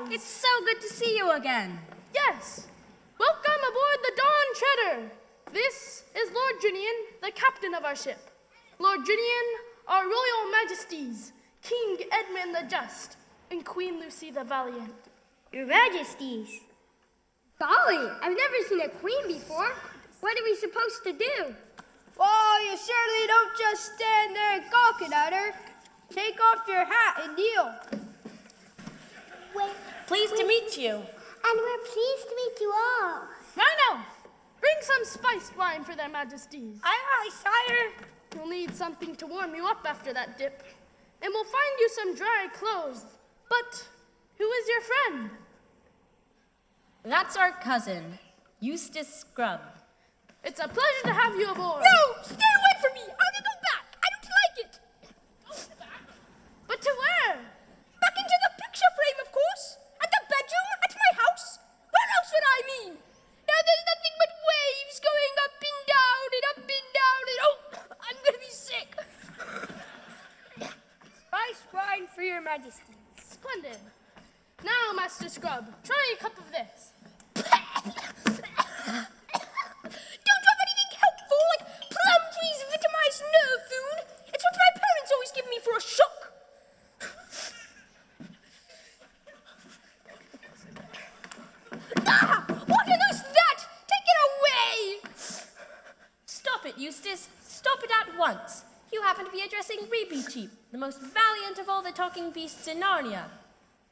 It's so good to see you again. Yes. Welcome aboard the Dawn Treader. This is Lord Junian, the captain of our ship. Lord Junian, our Royal Majesties, King Edmund the Just, and Queen Lucy the Valiant. Your Majesties. Golly, I've never seen a queen before. What are we supposed to do? Well, you surely don't just stand there and gawk at her. Take off your hat and kneel. Pleased to meet you. And we're pleased to meet you all. Rhino, bring some spiced wine for their Majesties. Aye, aye, sire. You'll need something to warm you up after that dip. And we'll find you some dry clothes. But who is your friend? That's our cousin, Eustace Scrub. It's a pleasure to have you aboard. No, stay away from me. I'm gonna go back. I don't like it. But to where? Back into the picture frame, of course. At the bedroom, at my house. Where else would I mean? Now there's nothing but waves going up and down and up and down and oh, I'm gonna be sick. Spice wine for your Majesty. Splendid. Now, Master Scrub, try a cup of this. Don't have anything helpful like plum trees vitamized nerve food. It's what my parents always give me for a shock. Ah! What on earth's that? Take it away! Stop it, Eustace. Stop it at once. You happen to be addressing Reepicheep, the most valiant of all the talking beasts in Narnia.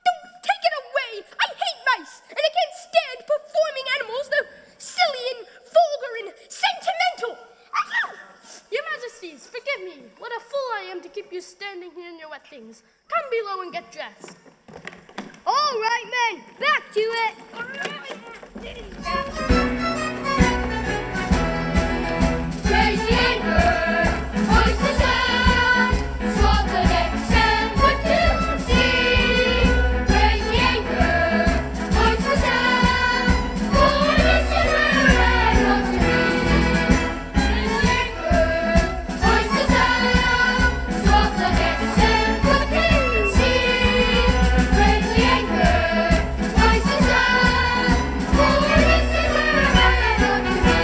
Don't take it away! I hate mice, and I can't stand performing animals. They're silly and vulgar and sentimental. Your Majesties, forgive me. What a fool I am to keep you standing here in your wet things. Come below and get dressed. All right, men, back to it. Raise the anchor, hoist the sail, swap the decks and put to sea. Raise the anchor, hoist the sail, for this is where I want to be. Raise the anchor, hoist the sail, swap the decks and put to sea. Raise the anchor, hoist the sail, for this is where I want to be.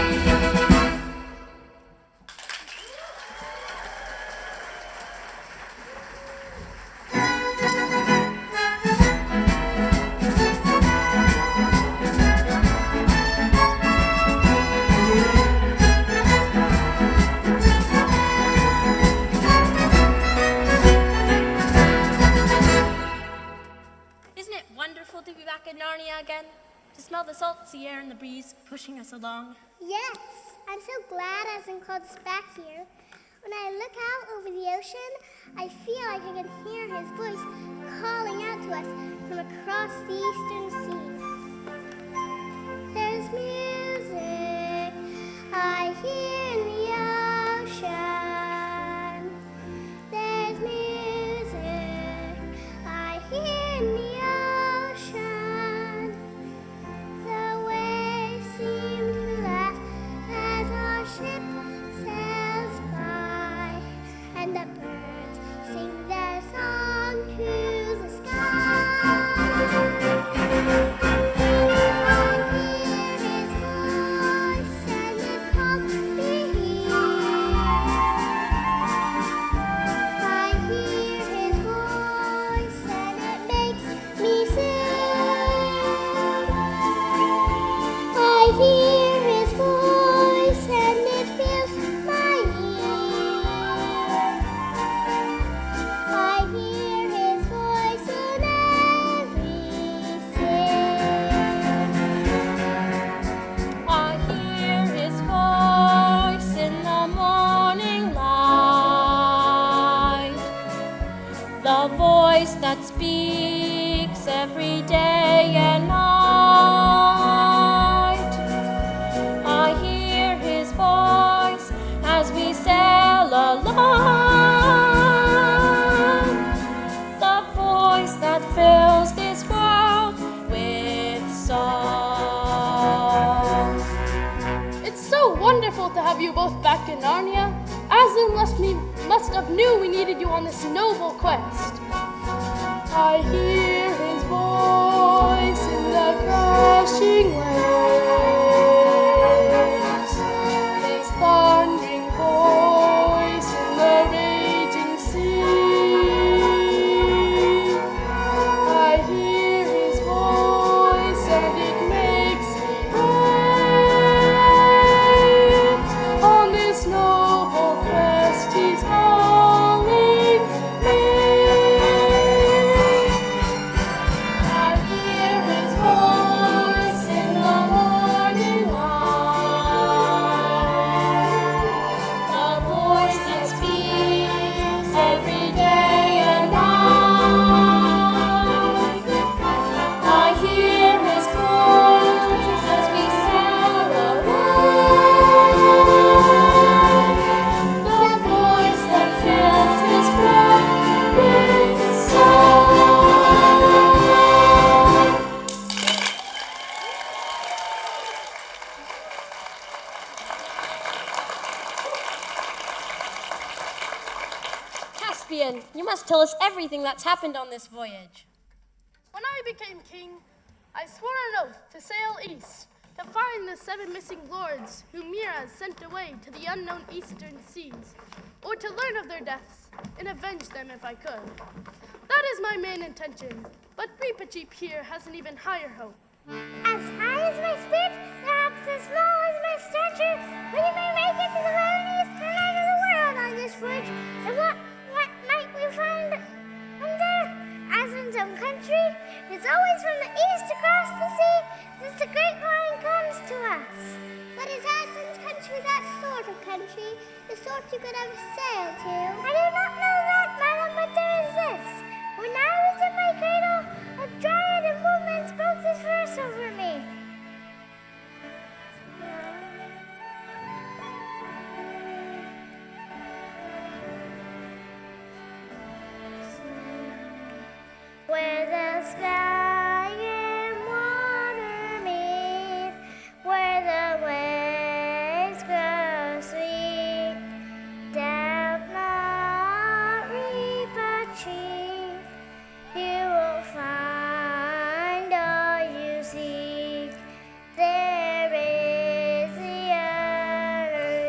Isn't it wonderful to be back in Narnia again? To smell the salt sea air and the breeze pushing us along. Yes, I'm so glad Aslan called us back here. When I look out over the ocean, I feel like I can hear his voice calling out to us from across the eastern seas. There's music I hear in the ocean. There's music I hear in the ocean. The waves seem to laugh as our ship sails by, and the birds sing their song to the sky. The voice that speaks every day and night. I hear his voice as we sail along. The voice that fills this world with song. It's so wonderful to have you both back in Narnia. Aslan must have knew we needed you on this noble quest. I hear his voice in the crashing waves, his thundering voice in the raging sea. I hear his voice and it makes me brave. On this noble quest he's calling me. I hear his voice in the morning light, the voice that speaks every day and night. I hear his voice as we sail along, the voice that fills this world with song. Caspian, you must tell us everything that's happened on this voyage. When I became king, I swore an oath to sail east, to find the 7 missing lords whom Miraz sent away to the unknown eastern seas, or to learn of their deaths and avenge them if I could. That is my main intention, but Reepicheep here has an even higher hope. As high as my spirit, perhaps as small as my stature, we may make it to the loneliest planet of the world on this voyage. And what might we find under Aslan's own country? It's always from the east across the sea that the Great Line comes to us. But is Aslan's country that sort of country, the sort you could ever sail to? I do not know that, madam, but there is this. When I was in my cradle, a dryad and woman spoke this verse over me. Where the sky and water meet, where the waves grow sweet, doubt not, Reepicheep, you will find all you seek. There is the utter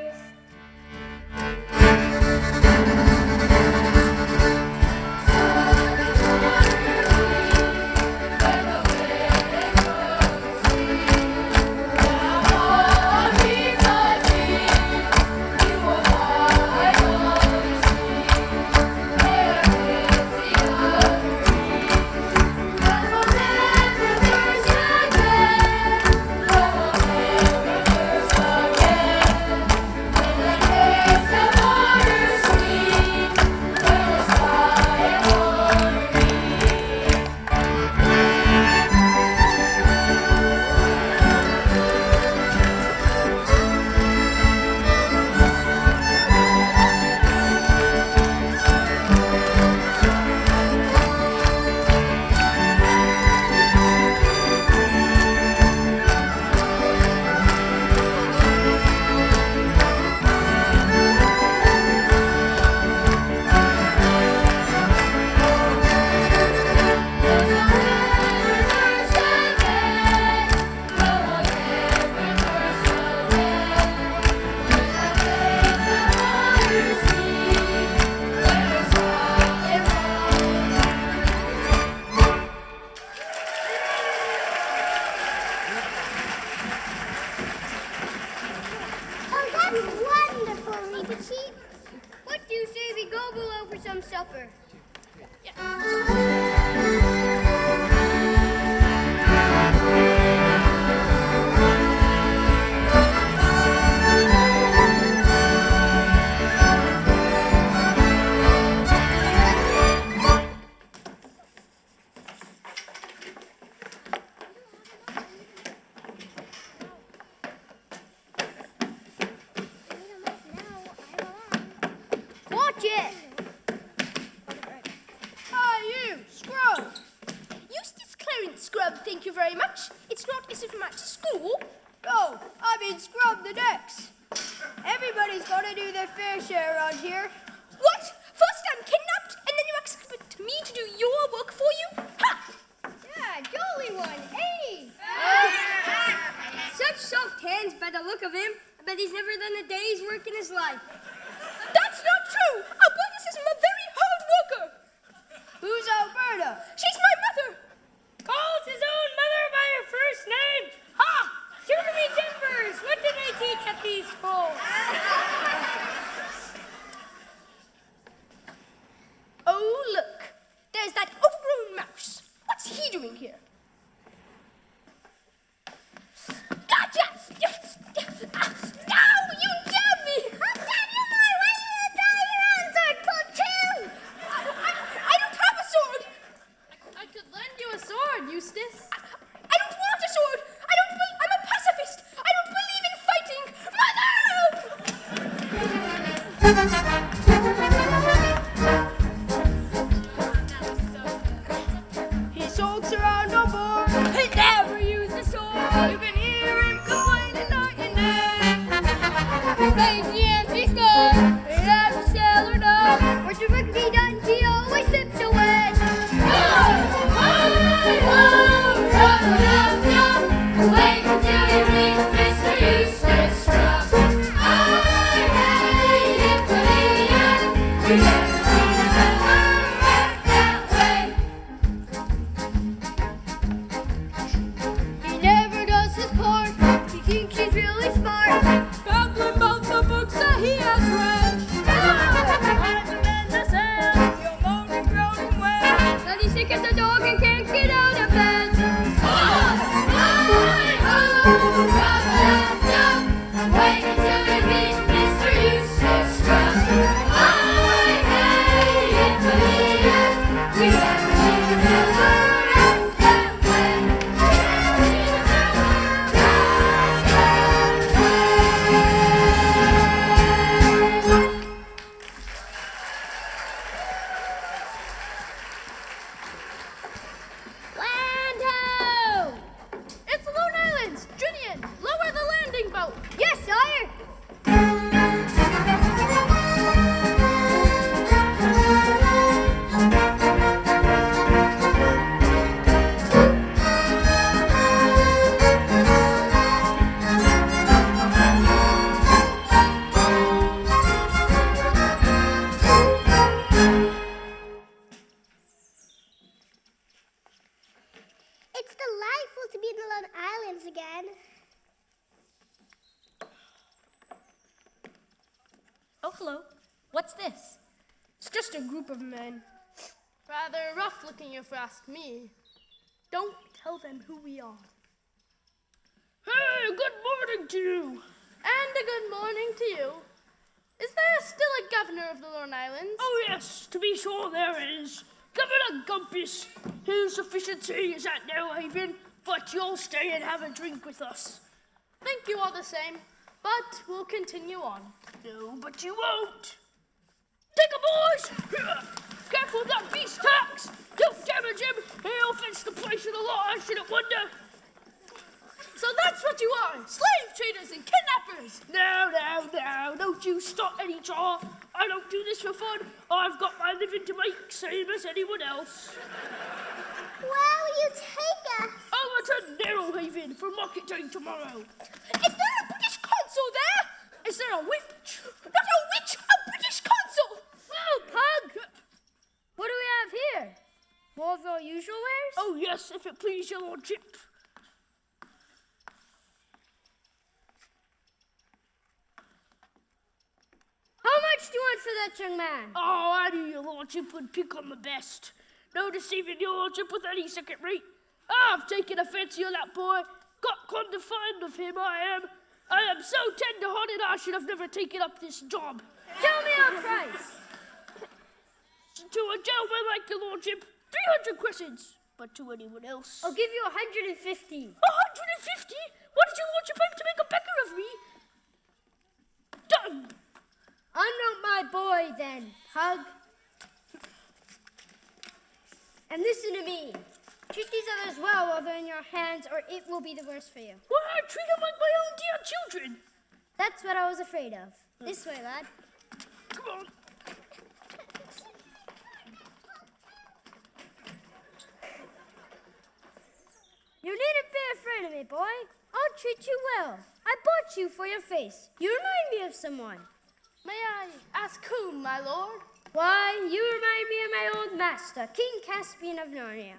east. Thank you. some supper. Watch it! Hi, you, scrub! Eustace Clarence Scrub, thank you very much. It's not as if I'm at school. Oh, I mean scrub the decks. Everybody's got to do their fair share around here. What? First I'm kidnapped, and then you expect me to do your work for you? Ha! Yeah, jolly one, ain't he? Such soft hands by the look of him. I bet he's never done a day's work in his life. That's not true! Alberta says I'm a very hard worker. Who's Alberta? She's my mother. Calls his own mother by her first name. Ha! Jeremy Timbers, what did they teach at these schools? Oh, look. There's that overgrown mouse. What's he doing here? Gotcha! Now you jab me! I'll stab you more when you draw your own sword, Pochoo! I don't have a sword! I could lend you a sword, Eustace. I don't want a sword! I'm a pacifist! I don't believe in fighting! He sulks around on board. He never used a sword! You can hear him complaining night and day. Lazy empty score! He never sailed or done. What's your work be done? He always slips away. Wait until you meet Mr. Eustace Scrub. I hate it when you never seen a work that way. He never does his part. He thinks he's really smart. Babbling about the books that he has read. He'll moan and groan and wail. Then he's sick as a dog and can't get out of bed. Wait until you meet Mr. Eustace Scrub. I hate it when you never seen a work that way. Land ho! It's the Lone Islands! Junian, lower the landing boat! Yes, sire! It's delightful to be in the Lone Islands again. Oh, hello. What's this? It's just a group of men. Rather rough looking if you ask me. Don't tell them who we are. Hey, good morning to you. And a good morning to you. Is there still a governor of the Lone Islands? Oh, yes, to be sure there is. Governor Gumpus, his efficiency is at no haven, but you'll stay and have a drink with us. Thank you all the same, but we'll continue on. No, but you won't. Take a boys! Careful of that beast tax! Don't damage him! He'll fence the place with the law, I shouldn't wonder. So that's what you are, slave traders and kidnappers! No, don't you start any jaw. I don't do this for fun. I've got my living to make, same as anyone else. Where will you take us? Over to Narrowhaven for market day tomorrow. Is there a British consul there? Is there a witch? Not a witch, a British consul! Oh, Pug! What do we have here? More of our usual wares? Oh, yes, if it please your lordship. How much do you want for that young man. Oh, I knew your lordship would pick on the best. No deceiving your lordship with any second rate. I've taken a fancy on that boy. Got quite fond of him, I am so tender-hearted I should have never taken up this job. Tell me a price. To a gentleman like your lordship, 300 crescents. But to anyone else... I'll give you 150. 150? What does your lordship aim to make a beggar of me? Done! Unmount my boy, then, Pug. And listen to me. Treat these others well while they're in your hands, or it will be the worse for you. Well, I treat them like my own dear children. That's what I was afraid of. This way, lad. Come on. You needn't be afraid of me, boy. I'll treat you well. I bought you for your face. You remind me of someone. May I ask whom, my lord? Why, you remind me of my old master, King Caspian of Narnia.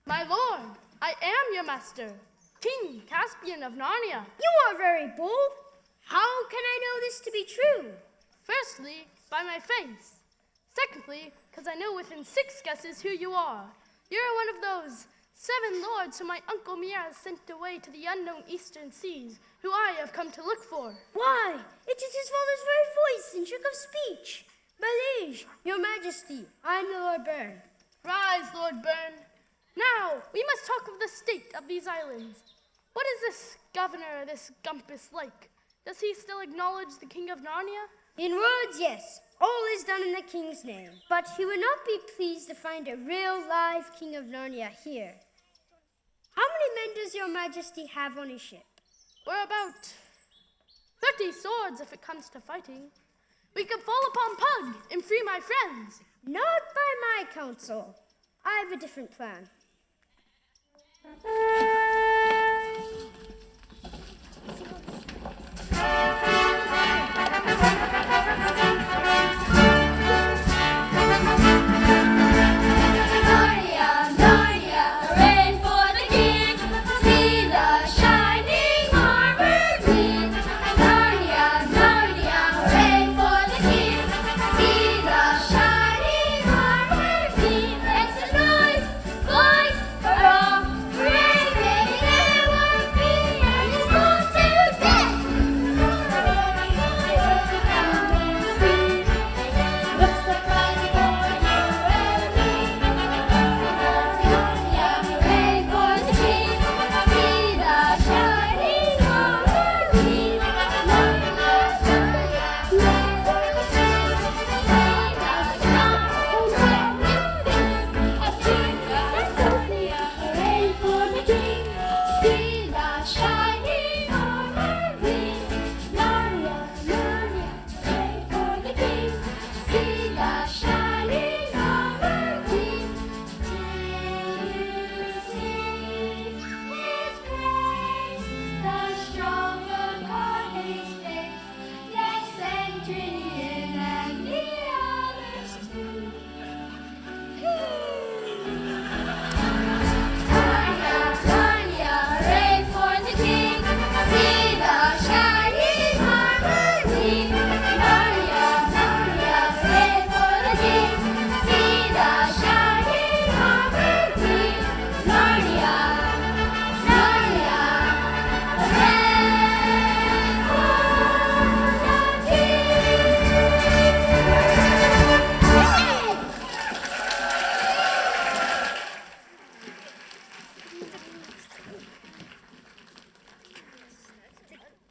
My lord, I am your master, King Caspian of Narnia. You are very bold. How can I know this to be true? Firstly, by my face. Secondly, because I know within 6 guesses who you are. You're one of those 7 lords whom my Uncle Miraz sent away to the unknown eastern seas, who I have come to look for. Why, it is his father's very voice and trick of speech. My liege, your majesty, I am the Lord Byrne. Rise, Lord Byrne. Now, we must talk of the state of these islands. What is this governor, this Gumpus, like? Does he still acknowledge the King of Narnia? In words, yes, all is done in the king's name. But he would not be pleased to find a real, live King of Narnia here. How many men does your majesty have on his ship? We're about 30 swords if it comes to fighting. We could fall upon Pug and free my friends. Not by my counsel. I have a different plan. Narnia, Narnia, hooray for the king! See the shining armor gleam. Narnia, Narnia, hooray for the king! See the shining armor gleam. It's a noise, boys, hurrah, hooray! Maybe there won't be any school to death. Looks like fun for you and me. Narnia, hooray for the king! See the shining armor gleam. Narnia, Narnia, hooray for the king! See the shining armor gleam. Narnia, hooray for the king! See the shining armor gleam. Narnia, Narnia, hooray for the king! See the shining armor gleam. You see his grace, the stronger upon his face. Yes, and Trinian and the others too. Narnia, Narnia, hooray for the king! See the shining armor gleam. Narnia, Narnia, hooray for the king! See the shining armor gleam. Narnia, Narnia, hooray for the king!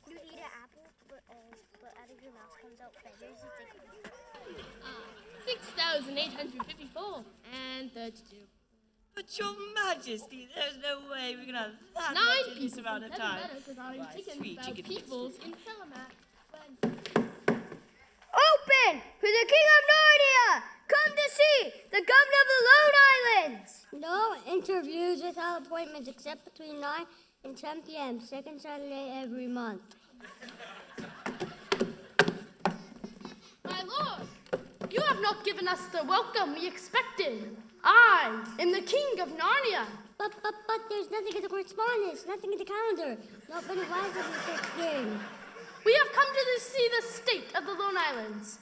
You eat an apple, but out of your mouth comes out feathers. It's like 6,854 and 32. But your majesty, there's no way we can have that 9 much in this people. amount of Doesn't time. matter because I was Why, taking sweet about chicken peoples in Shalamat. Open for the King of Narnia! Come to see the governor of the Lone Islands! No interviews without appointments except between 9 and 10 p.m., second Saturday every month. My lord, you have not given us the welcome we expected. I am the King of Narnia. But there's nothing in the correspondence, nothing in the calendar. Nobody writes on the 6th thing. We have come to see the state of the Lone Islands.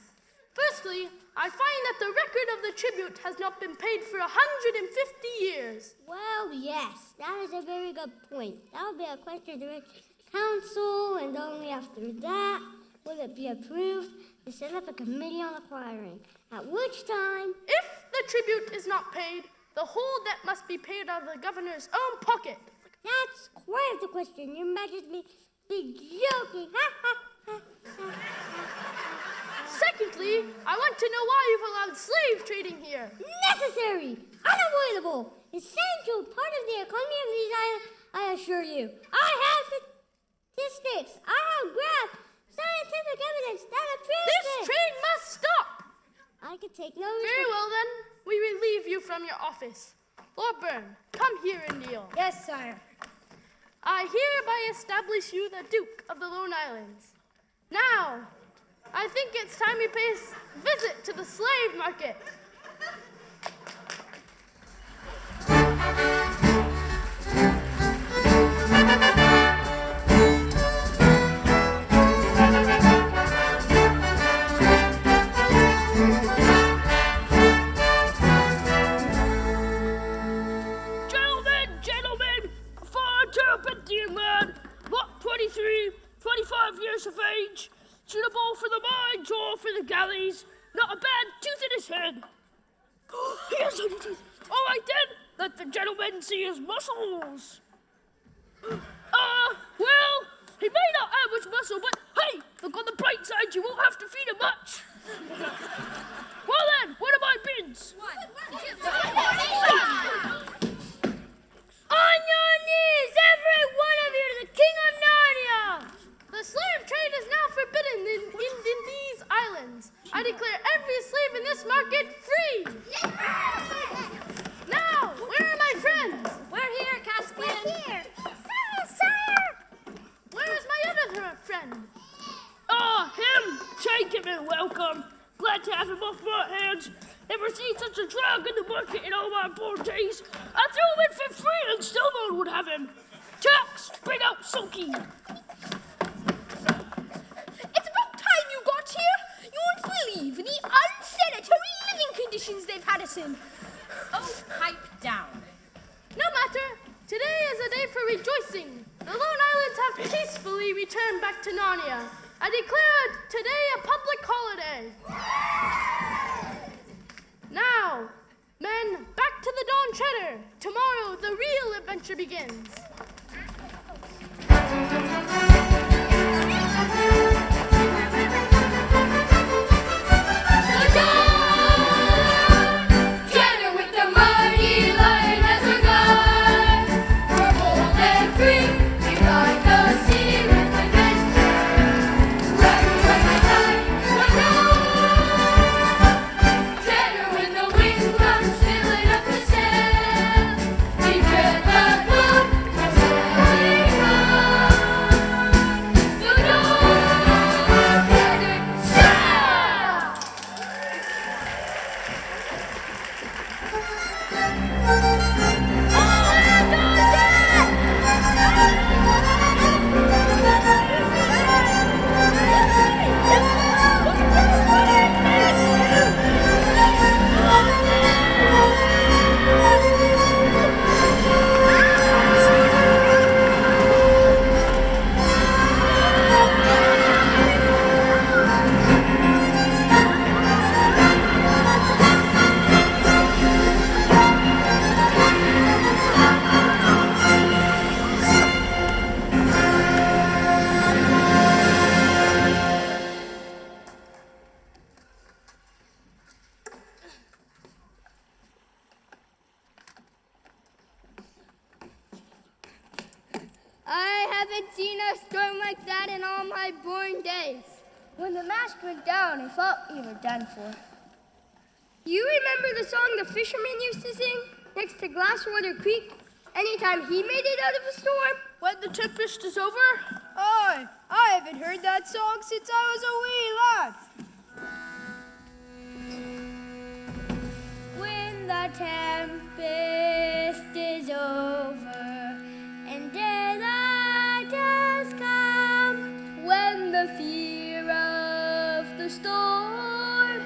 Firstly, I find that the record of the tribute has not been paid for 150 years. Well, yes, that is a very good point. That would be a question to the council, and only after that will it be approved to set up a committee on acquiring. At which time, If the tribute is not paid, the whole debt must be paid out of the governor's own pocket. that's quite the question. Your Majesty be joking. Ha ha ha. Secondly, I want to know why you've allowed slave trading here. Necessary, unavoidable, essential part of the economy of these islands, I assure you. I have statistics. I have graphs, scientific evidence that approves This it. trade must stop. I could take no Very well then, we relieve you from your office. Lord Byrne, come here and kneel. Yes, sire. I hereby establish you the Duke of the Lone Islands. Now, I think it's time we pay a visit to the slave market. Gentlemen, a far Terrapentine man, what, 23, 25 years of age, suitable for the mines or for the galleys, not a bad tooth in his head. Here's some teeth. All right then, let the gentleman see his muscles. Well, he may not have much muscle, but hey, look on the bright side, you won't have to feed him much. Well then, what are my bids? On your knees, every one of you, to the King of Narnia! The slave trade is now forbidden in these islands. I declare every slave in this market free. Now, where are my friends? We're here, Caspian. Here! Sire! Where is my other friend? Him! Take him and welcome. Glad to have him off my hands. Never seen such a drug in the market in all my born days. I threw him in for free and still no one would have him. Tax, bring out Sulky. It's about time you got here. You won't believe the unsanitary living conditions they've had us in. Oh, pipe down. No matter. Today is a day for rejoicing. The Lone Islands have peacefully returned back to Narnia. I declare today a public holiday. Now, men, back to the Dawn Treader. Tomorrow, the real adventure begins. Treader with the mighty lion as our guide. We're bold and free, we ride the sea with adventure. Riding by the tide, Treader when the wind comes, filling up the sail. We tread the boat, sailing high. The Dawn Treader, sail! I haven't seen a storm like that in all my born days. When the mast went down, I thought we were done for. You remember the song the fisherman used to sing next to Glasswater Creek anytime he made it out of a storm? When the tempest is over, I haven't heard that song since I was a wee lad. When the tempest is over and daylight has come, when the fear of the storm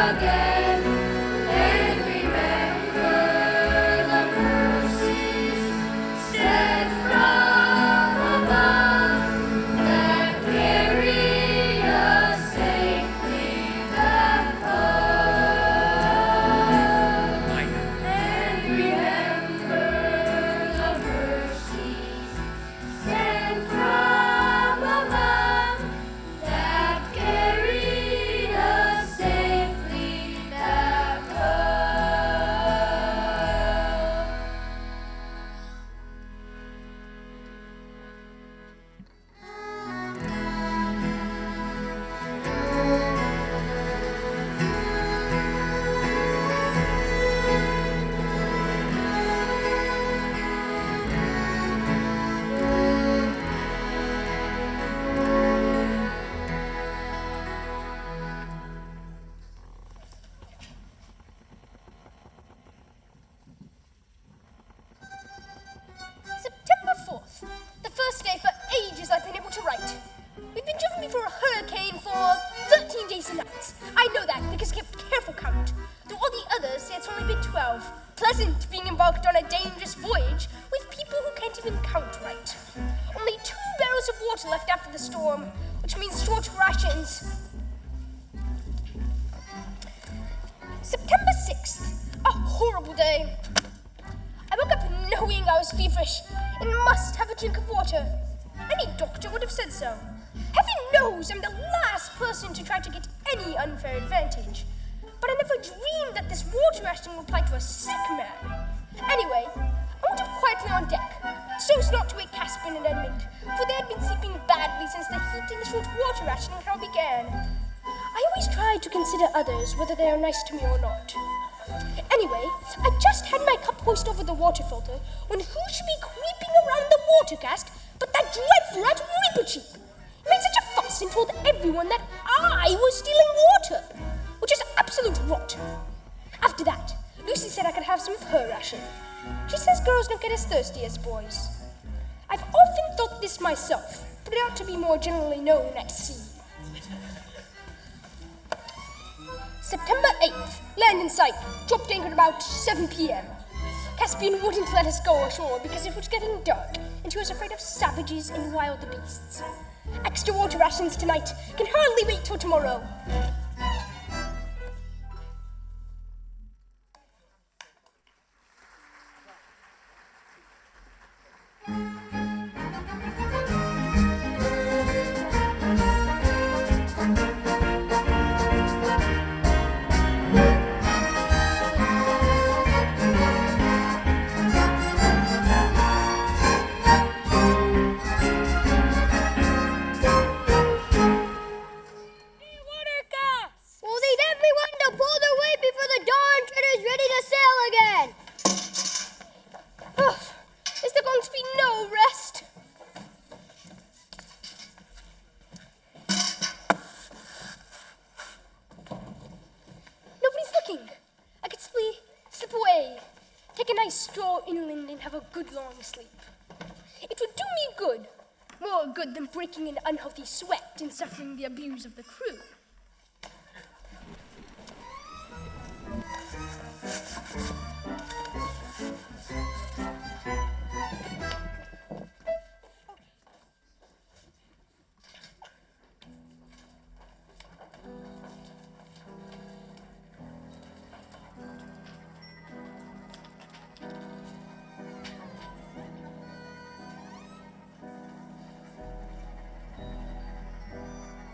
again and remember the mercies sent from above that carry us safely back home. And remember the mercies sent from above that carried us safely back home. September 4th, the first day for ages I've been able to write. We've been driven before a hurricane for 13 days and nights. I know that because I kept careful count. Though all the others say it's only been 12. Pleasant being embarked on a dangerous voyage with people who can't even count right. Only 2 barrels of water left after the storm, which means short rations. September 6th, a horrible day. I woke up knowing I was feverish and must have a drink of water. Any doctor would have said so. Heaven knows I'm the last person to try to get any unfair advantage. But I never dreamed that this water ration would apply to a sick man. Anyway, I went up quietly on deck, so as not to wake Caspian and Edmund, for they had been sleeping badly since the heat and the short water rationing how began. I always try to consider others, whether they are nice to me or not. Anyway, I just had my cup hoist over the water filter when who should be creeping around the water cask but that dreadful rat Reepicheep. He made such a fuss and told everyone that I was stealing water, which is absolute rot. After that, Lucy said I could have some of her ration. She says girls don't get as thirsty as boys. I've often thought this myself, but it ought to be more generally known at sea. September 8th, land in sight, dropped anchor at about 7 p.m. Caspian wouldn't let us go ashore because it was getting dark and she was afraid of savages and wild beasts. Extra water rations tonight, can hardly wait till tomorrow. We'll need everyone to pull their weight before the Dawn Treader's ready to sail again. Ugh, is there going to be no rest? Nobody's looking. I could slip away, take a nice stroll inland and have a good long sleep. It would do me good. More good than breaking an unhealthy sweat and suffering the abuse of the crew.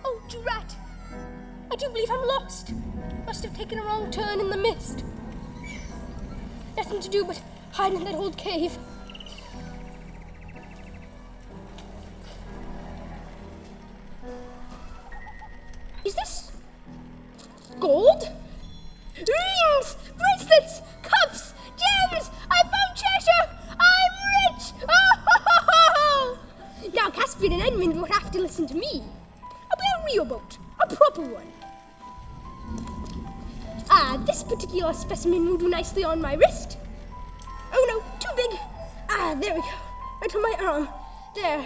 Oh, drat! I do believe I'm lost. Must have taken a wrong turn in the mist. Nothing to do but hide in that old cave. Is this gold? Rings! Bracelets! Cups! Gems! I found treasure! I'm rich! Oh! Now Caspian and Edmund will have to listen to me. I'll be a real boat. A proper one. This particular specimen will do nicely on my wrist. Oh no, too big. There we go. Right on my arm. There.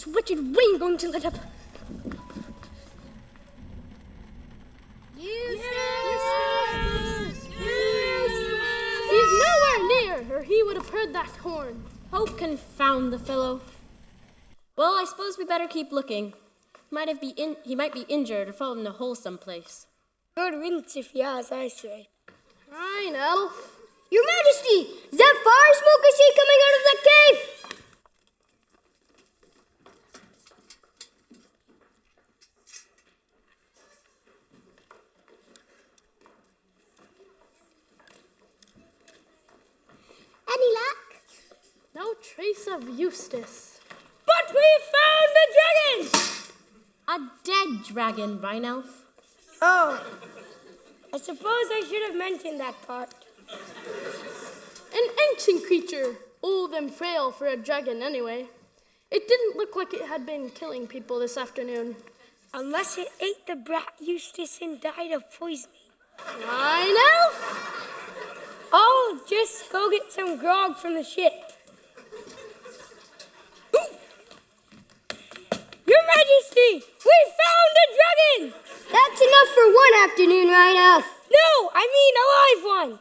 this wretched rain going to let up? He's nowhere near, or he would have heard that horn. Oh, confound the fellow. Well, I suppose we better keep looking. He might be injured or fallen in a hole someplace. Good riddance if he has, I say. Fine, Elf. Your Majesty, is that fire smoke I see coming out of that cave? Any luck? No trace of Eustace. But we found the dragon! A dead dragon, Rhine-Elf. Oh, I suppose I should have mentioned that part. An ancient creature, old and frail for a dragon anyway. It didn't look like it had been killing people this afternoon. Unless it ate the brat Eustace and died of poisoning. Fine, Elf. I'll just go get some grog from the ship. Your Majesty, we found a dragon! That's enough for one afternoon, right off. No, I mean a live one.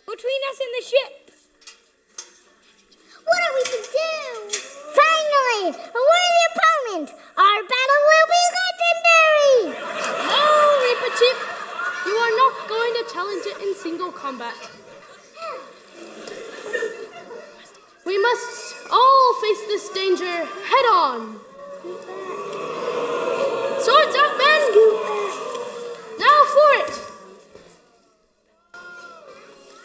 Between us and the ship. What are we to do? Finally, a worthy opponent. Our battle will be legendary. No, Reaper-Chip. You are not going to challenge it in single combat. We must all face this danger head on. Swords up, men! Now for it!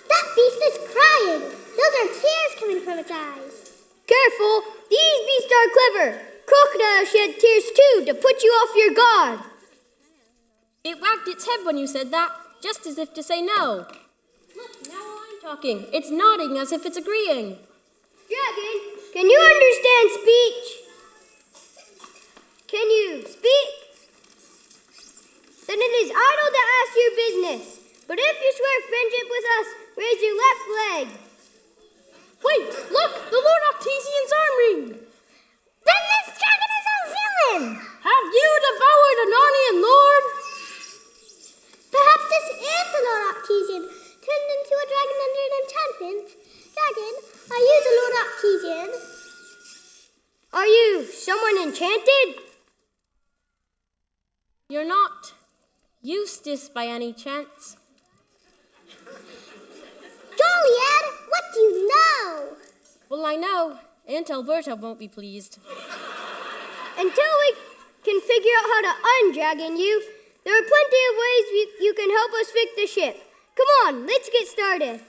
That beast is crying. Those are tears coming from its eyes. Careful, these beasts are clever. Crocodiles shed tears too to put you off your guard. It wagged its head when you said that, just as if to say no. Look, now I'm talking. It's nodding as if it's agreeing. Dragon, can you understand speech? Can you speak? Then it is idle to ask your business. But if you swear friendship with us, raise your left leg. Wait, look! The Lord Octesian's arm ring! Then this dragon is a villain! Have you devoured a Narnian lord? Perhaps this is the Lord Octesian, turned into a dragon under an enchantment. Dragon, are you the Lord Octesian? Are you someone enchanted? You're not Eustace by any chance. Goliad, what do you know? Well, I know. Aunt Alberta won't be pleased. Until we can figure out how to undragon you, there are plenty of ways you can help us fix the ship. Come on, let's get started.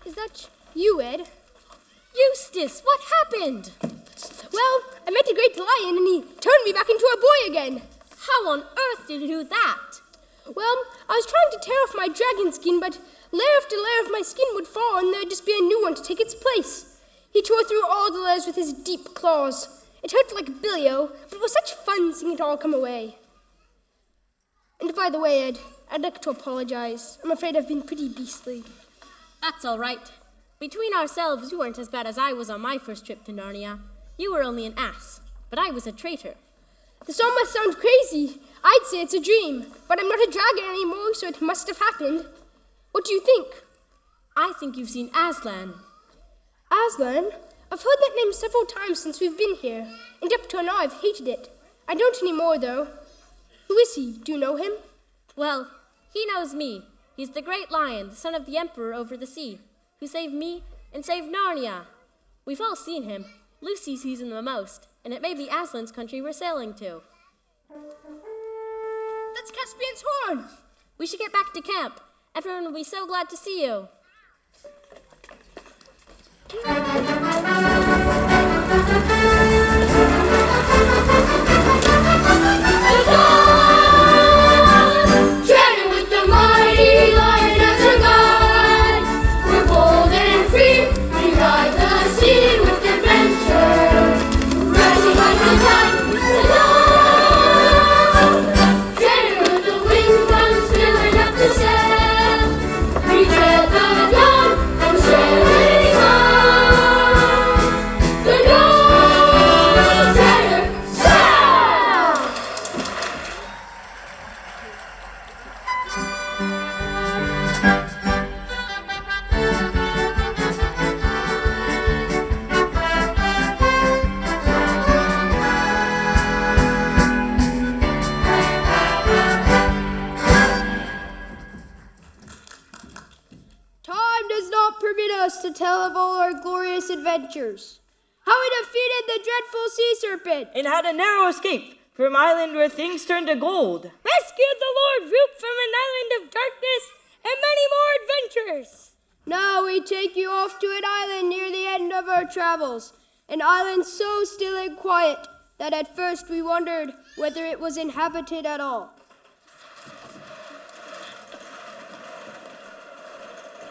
Is that you, Ed? Eustace, what happened? Well, I met a great lion and he turned me back into a boy again. How on earth did you do that? Well, I was trying to tear off my dragon skin, but layer after layer of my skin would fall and there'd just be a new one to take its place. He tore through all the layers with his deep claws. It hurt like a bilio, but it was such fun seeing it all come away. And by the way, Ed, I'd like to apologize. I'm afraid I've been pretty beastly. That's all right. Between ourselves, you weren't as bad as I was on my first trip to Narnia. You were only an ass, but I was a traitor. This all must sound crazy. I'd say it's a dream, but I'm not a dragon anymore, so it must have happened. What do you think? I think you've seen Aslan. Aslan? I've heard that name several times since we've been here, and up till now I've hated it. I don't anymore, though. Who is he? Do you know him? Well, he knows me. He's the great lion, the son of the emperor over the sea, who saved me and saved Narnia. We've all seen him. Lucy sees him the most, and it may be Aslan's country we're sailing to. That's Caspian's horn! We should get back to camp. Everyone will be so glad to see you. does not permit us to tell of all our glorious adventures. How we defeated the dreadful sea serpent, And had a narrow escape from an island where things turned to gold. Rescued the Lord Roop from an island of darkness, and many more adventures. now we take you off to an island near the end of our travels, an island so still and quiet that at first we wondered whether it was inhabited at all.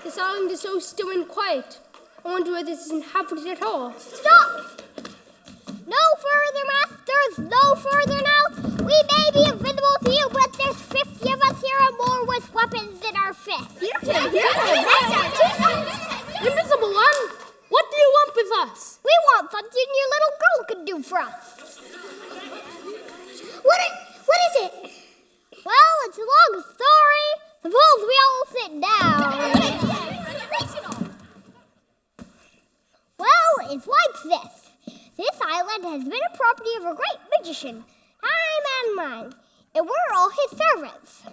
This island is so still and quiet. I wonder whether this is inhabited at all. Stop! No further, masters, no further now. We may be invisible to you, but there's 50 of us here and more with weapons in our fists. Invisible one, what do you want with us? We want something your little girl can do for us. What is it? Well, it's a long story. Suppose we all sit down. Well, it's like this. This island has been a property of a great magician, time and mine, and we're all his servants.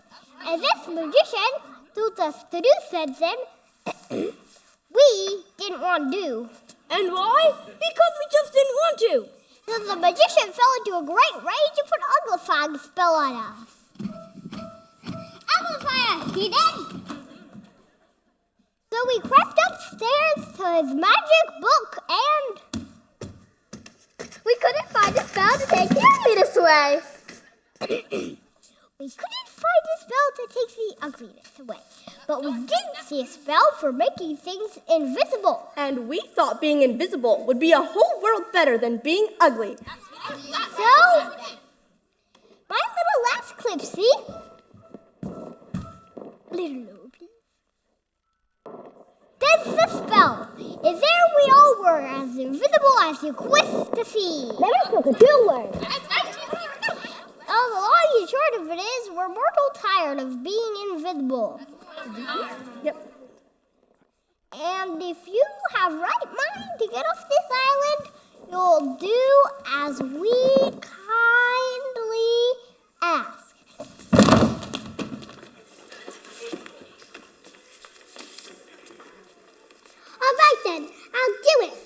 And this magician told us to do something we didn't want to do. And why? Because we just didn't want to. So the magician fell into a great rage and put Uglify's spell on us. Uglify, he did. So we crept upstairs to his magic book and we couldn't find a spell to take the ugliness away. We couldn't find a spell to take the ugliness away, but we did see a spell for making things invisible. And we thought being invisible would be a whole world better than being ugly. So, my little last clip, see? Little lower, please. That's the spell. And there we all were, as invisible as you quist to see. Let us look at 2 words. Oh, the long and short of it is, we're mortal tired of being invisible. Yep. And if you have right mind to get off this island, you'll do as we kindly ask. All right then, I'll do it.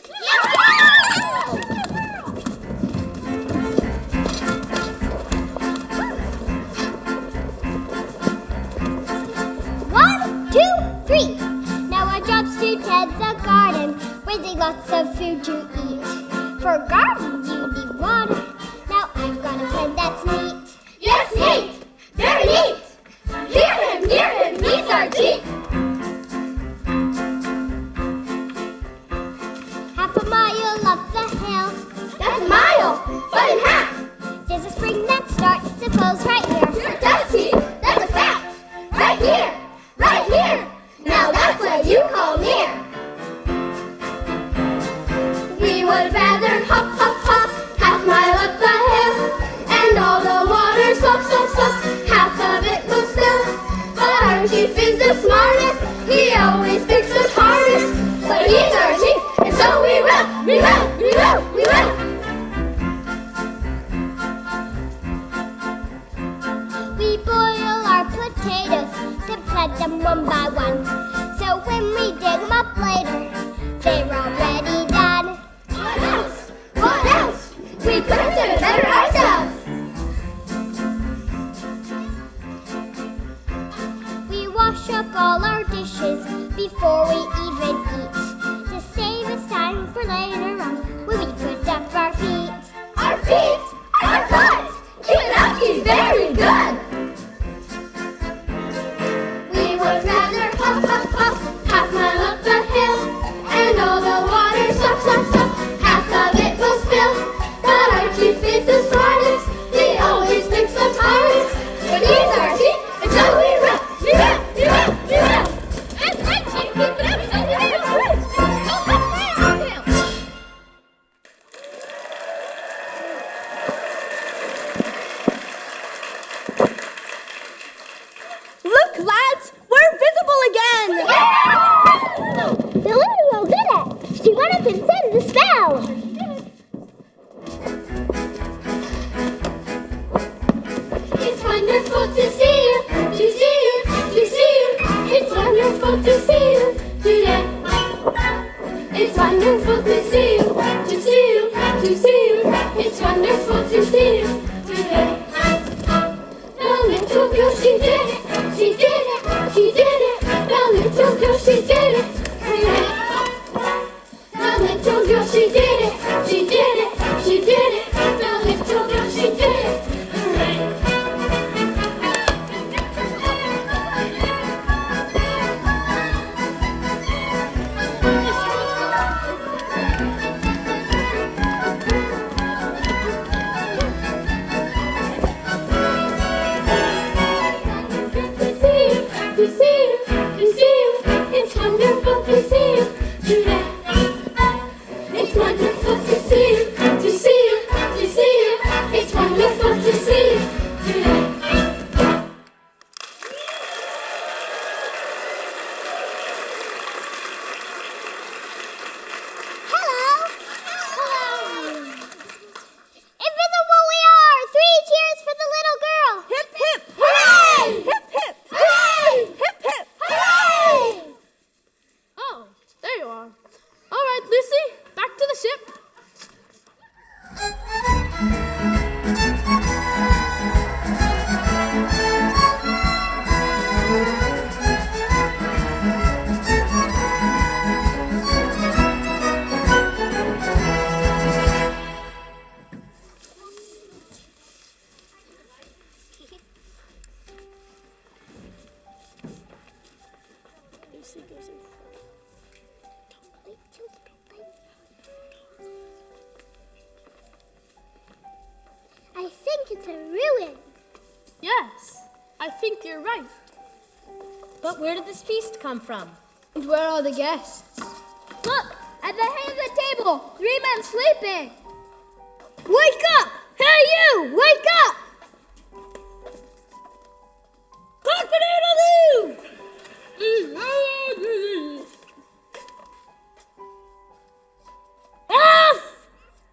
One, two, three. Now our job's to tend the garden, raising lots of food to eat. For a garden, you need water. Now I've got a friend that's neat. Yes, neat! Very neat! Hear him, he's our chief! Half a mile up the hill, That's a mile, but in half! there's a spring that starts to flows right here. Sure does, chief! That's a fact! Right here! Right here! Now that's what you call near! We would rather hop, hop, hop, half mile up the hill, and all the water slop, slop, slop, half of it will spill. But our chief is the smartest, he always picks the hardest. But he's our chief, and so we will, we will, we will, we will. We boil our potatoes, then plant them one by one. So when we dig them up later, they're already done. What else? What else? We couldn't do it better ourselves. We wash up all our dishes before we even eat, to save us time for later on when we put up our feet. Our feet, our foot, keep it up, he's very good. We would rather hop, hop, hop, half mile up the hill, and all the water slop, slop, slop, half of it will spill. But our chief is the smartest, he always picks the hardest. But he's our chief, and so we will, we will, we will, we will. That's right, chief, keep it up, so we will. Look, lads, we're visible again! The little girl did it! She went up and said the spell! It's wonderful to see you, to see you, to see you. It's wonderful to see you today. wonderful to see you, to see you, to see you. It's wonderful to see you today. The little girl, she did it, she did it, she did it. The little girl, she did it, hooray. The little girl, she did it, she did it, she did it. The little girl, she did it, hooray. To see you, to see you, it's wonderful to see you today. It's wonderful to see you, to see you, to see you. It's wonderful to see you today. Hello. Hello. Invisible we are. 3 cheers for the little girl. Hip, hip, hooray! Hip, hip, hooray! Hip, hip, hooray! Oh, there you are. All right, Lucy, back to the ship. Lucy goes in front. I think it's a ruin. Yes, I think you're right. But where did this feast come from? And where are the guests? Look, at the head of the table, 3 men sleeping. Wake up! Hey, you! Wake up!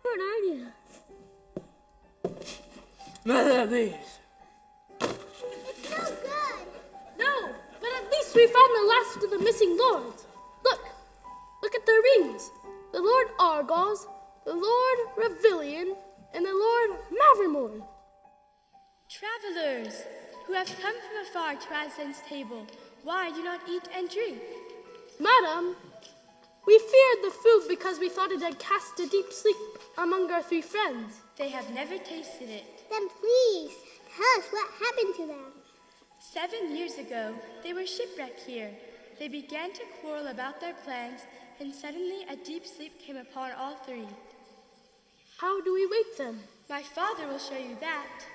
Where are you? It's no good. No, but at least we found the last of the missing lords. Look at their rings. The Lord Argos, the Lord Revilian, and the Lord Mavrimore. Travelers who have come from afar to Aslan's table, why do not eat and drink? Madam, we feared the food because we thought it had cast a deep sleep among our 3 friends. They have never tasted it. Then please, tell us what happened to them. 7 years ago, they were shipwrecked here. They began to quarrel about their plans, and suddenly a deep sleep came upon all 3. How do we wake them? My father will show you that.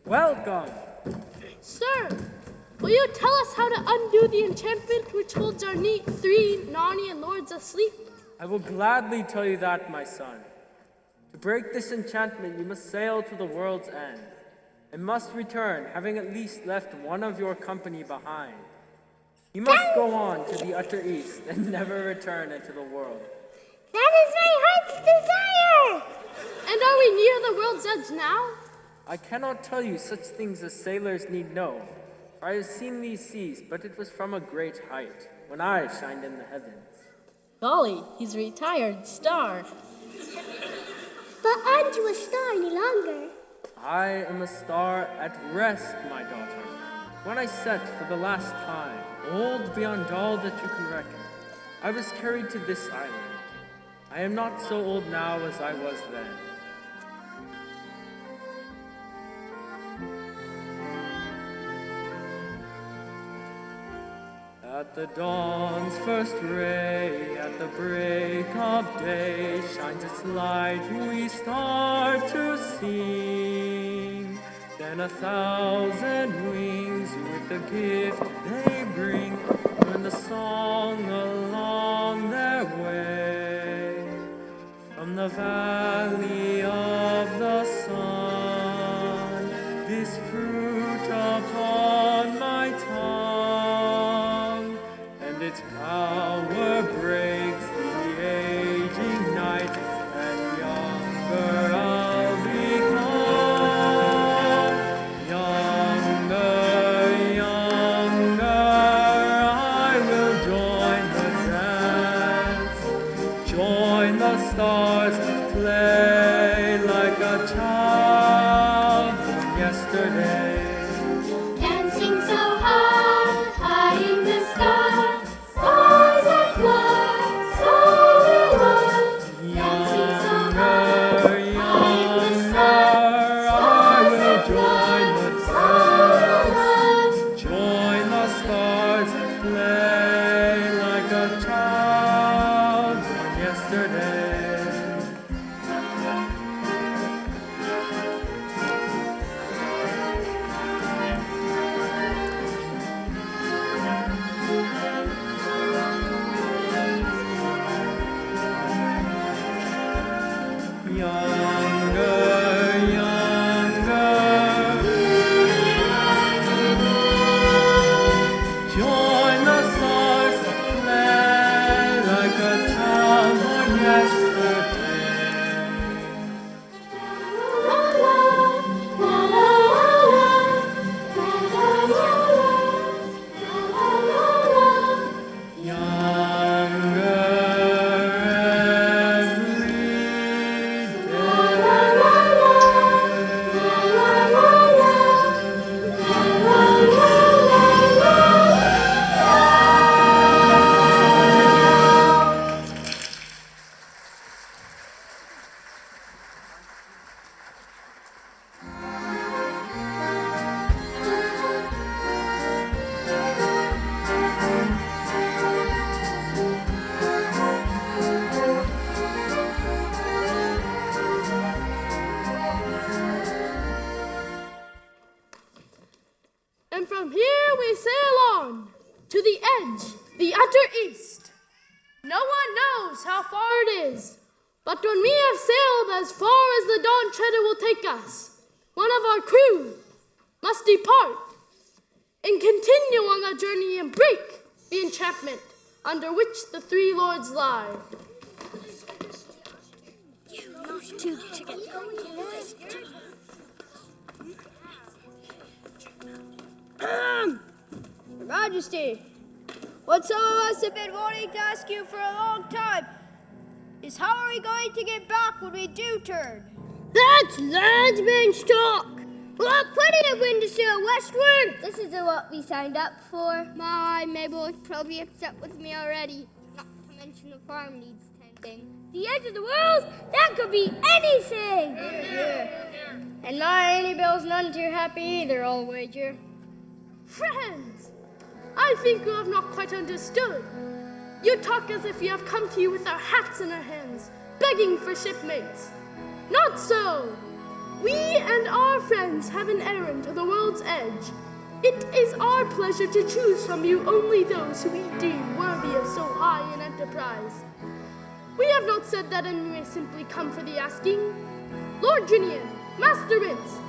Welcome. Sir, will you tell us how to undo the enchantment which holds our 3 Narnian lords asleep? I will gladly tell you that, my son. To break this enchantment, you must sail to the world's end, and must return, having at least left one of your company behind. You must go on to the utter east and never return into the world. That is my heart's desire. And are we near the world's edge now? I cannot tell you such things as sailors need know, for I have seen these seas, but it was from a great height, when I shined in the heavens. Golly, he's a retired star. But aren't you a star any longer? I am a star at rest, my daughter. When I set for the last time, old beyond all that you can reckon, I was carried to this island. I am not so old now as I was then. At the dawn's first ray, at the break of day, shines its light, we start to sing. Then 1,000 wings with the gift they bring, turn the song along their way. From the valley of the sun, this fruit upon my tongue, and its power breaks the aging night join the stars and play like a child from yesterday. Dancing so high, high in the sky, stars that fly, so will I. Dancing so high, high in the sky, stars that fly, so will I. Join the stars and play like a child from yesterday. Join the stars and play like a child from yesterday. La la, la la la, la la la, la la la. Younger every And from here we sail on to the edge, the utter east. No one knows how far it is, but when we have sailed as far as the Dawn Treader will take us, one of our crew must depart and continue on the journey and break the enchantment under which the three lords lie. Your Majesty, what some of us have been wanting to ask you for a long time is how are we going to get back when we do turn? That's landsman's talk. We'll have plenty of wind to sail westward. This isn't what we signed up for. My Mabel is probably upset with me already. Not to mention the farm needs tending. The edge of the world? That could be anything. And my Annie Bill's none too happy either, I'll wager. Friends, I think you have not quite understood. You talk as if we have come to you with our hats in our hands, begging for shipmates. Not so. We and our friends have an errand to the world's edge. It is our pleasure to choose from you only those who we deem worthy of so high an enterprise. We have not said that any may simply come for the asking. Lord Jinian, Master Ritz,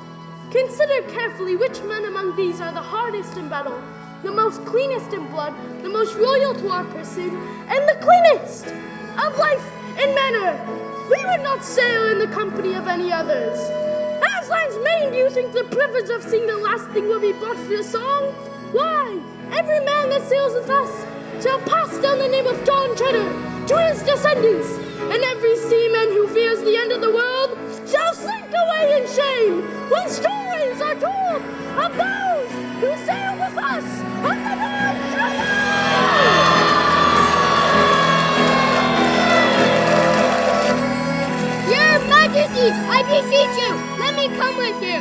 consider carefully which men among these are the hardest in battle, the most cleanest in blood, the most loyal to our pursuit, and the cleanest of life and manner. We would not sail in the company of any others. Aslan's Mane, do you think the privilege of seeing the last thing will be bought for a song? Why, every man that sails with us shall pass down the name of Dawn Treader to his descendants, and every seaman who fears the end of the world shall slink away in shame when stories are told of those who sail with us on the Dawn Treader! Your Majesty, I beseech you, let me come with you.